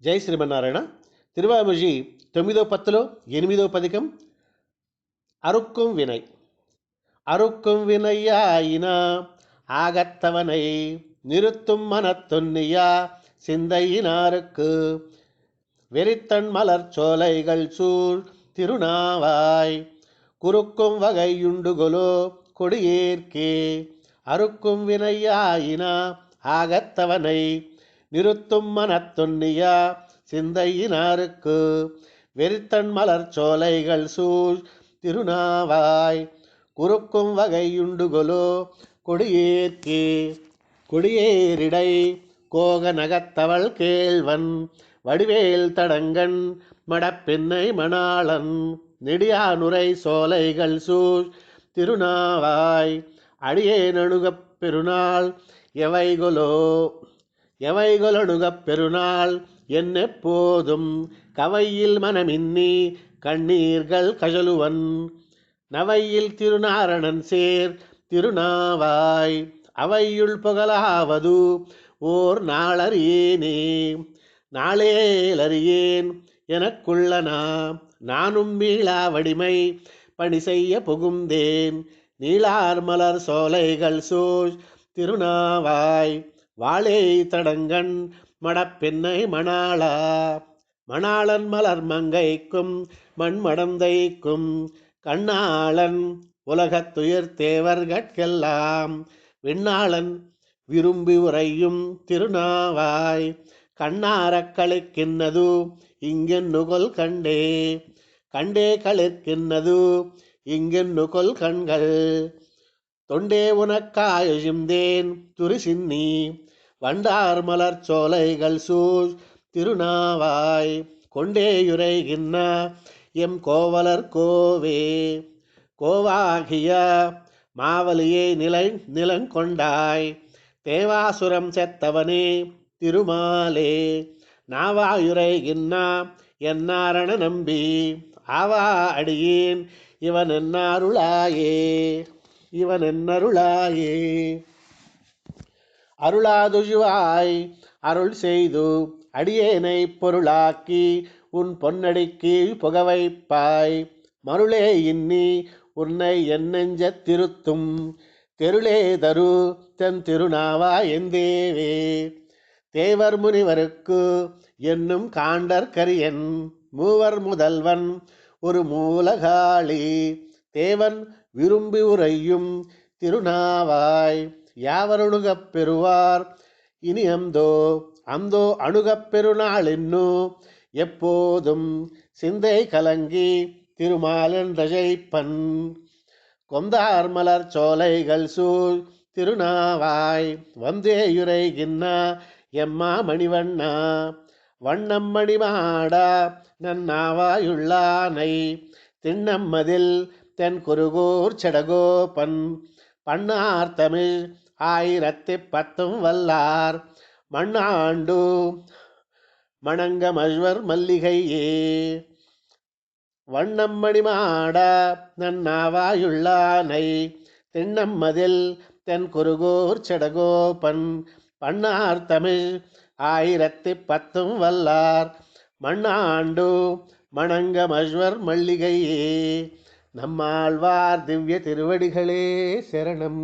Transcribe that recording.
జై శ్రీమన్నారాయణ. తిరువామూజి 9వ పత్తులో 8వ పదికం அருக்கும் வினை. அருக்கும் வினையாயின ஆகத்தவனை நிறுத்தும் மனத்தொன்னியா சிந்தையினாருக்கு வெறித்தன் மலர் சோலைகள் சூழ் திருநாவாய் குறுக்கும் வகையுண்டுகொலோ கொடியேற்கே அருக்கும் வினையாயின ஆகத்தவனை நிறுத்தும் மனத்தொன்னியா சிந்தையினாருக்கு வெறித்தன் மலர் சோலைகள் சூழ் திருநாவாய் குறுக்கும் வகையுண்டுகொலோ கொடியேற்கே கொடியேரிடை கோக நகத்தவள் கேள்வன் வடிவேல் தடங்கன் மடப்பெண்ணை மணாளன் நெடியானுரை சோலைகள் சூழ் திருநாவாய் அடியேனணுகப் பெருநாள் எவைகொலணுகப் பெருநாள் என்னெப்போதும் கவையில் மனமின்னி கண்ணீர்கள் கழலுவன் நவையில் திருநாரணன் சேர் திருநாவாய் அவையுள் புகழாவது ஓர் நாளறியேனே நாளேலறியேன் எனக்குள்ளனா நானும் மீளா வடிமை பணி செய்ய புகுந்தேன் நீளார் மலர் சோலைகள் சூழ் திருநாவாய் வாழை தடங்கன் மடப்பெண்ணை மணாளா மணாளன் மலர் மங்கைக்கும் மண்மடந்தைக்கும் கண்ணாளன் உலகத்துயர் தேவர்கட்கெல்லாம் விண்ணாளன் விரும்பி உறையும் திருநாவாய் கண்ணாரக் களிக்கின்னது இங்கென்னுகொல் கண்டே களிர்க்கின்னது இங்கென்னுகொல் கண்கள் தொண்டே உனக்காயுசிந்தேன் துரிசின்னி வண்டார் மலர் சோலைகள் சூழ் திருநாவாய் கொண்டேயுரைகின்ன எம் கோவலர் கோவே கோவாகிய மாவலியை நிலங்கொண்டாய் தேவாசுரம் செத்தவனே திருமாலே நாவாயுரைகின்ன என்னாரண நம்பி ஆவா அடியேன் இவன் என்னருளாயே அருளாதுஜுவாய் அருள் செய்து அடியேனை பொருளாக்கி உன் பொன்னடிக்கு புகவைப்பாய் மருளே இன்னி உன்னை என் நெஞ்ச திருத்தும் தெருளே தரு தென் திருநாவா எந்தேவே தேவர் முனிவருக்கு என்னும் காண்டர் கரியன் மூவர் முதல்வன் ஒரு மூலகாளி தேவன் விரும்பி உறையும் திருநாவாய் யாவருணுகப் பெறுவார் இனி அந்தோ அணுகப் பெருநாள் இன்னோ எப்போதும் சிந்தை கலங்கி திருமாலன் ரஜைப்பன் கொந்தார் மலர் சோலைகள் சூழ் திருநாவாய் வந்தேயுரைகின்ன எம்மா மணிவண்ணா வண்ணம் மணிமாடா நன்னாவாயுள்ளானை திண்ணம்மதில் தென் குருகூர் செடகோபன் பண்ணார் தமிழ் 1010 வல்லார் மண்ணாண்டு மணங்கமழ்வர் மல்லிகையே வண்ணம் மணிமாடா நன்னாவாயுள்ளானை திண்ணம்மதில் தென் குருகூர் செடகோபன் பண்ணார் தமிழ் 1010 வல்லார் மண்ணாண்டு மணங்கமழ்வர் மல்லிகையே நம்மாழ்வார் திவ்ய திருவடிகளே சரணம்.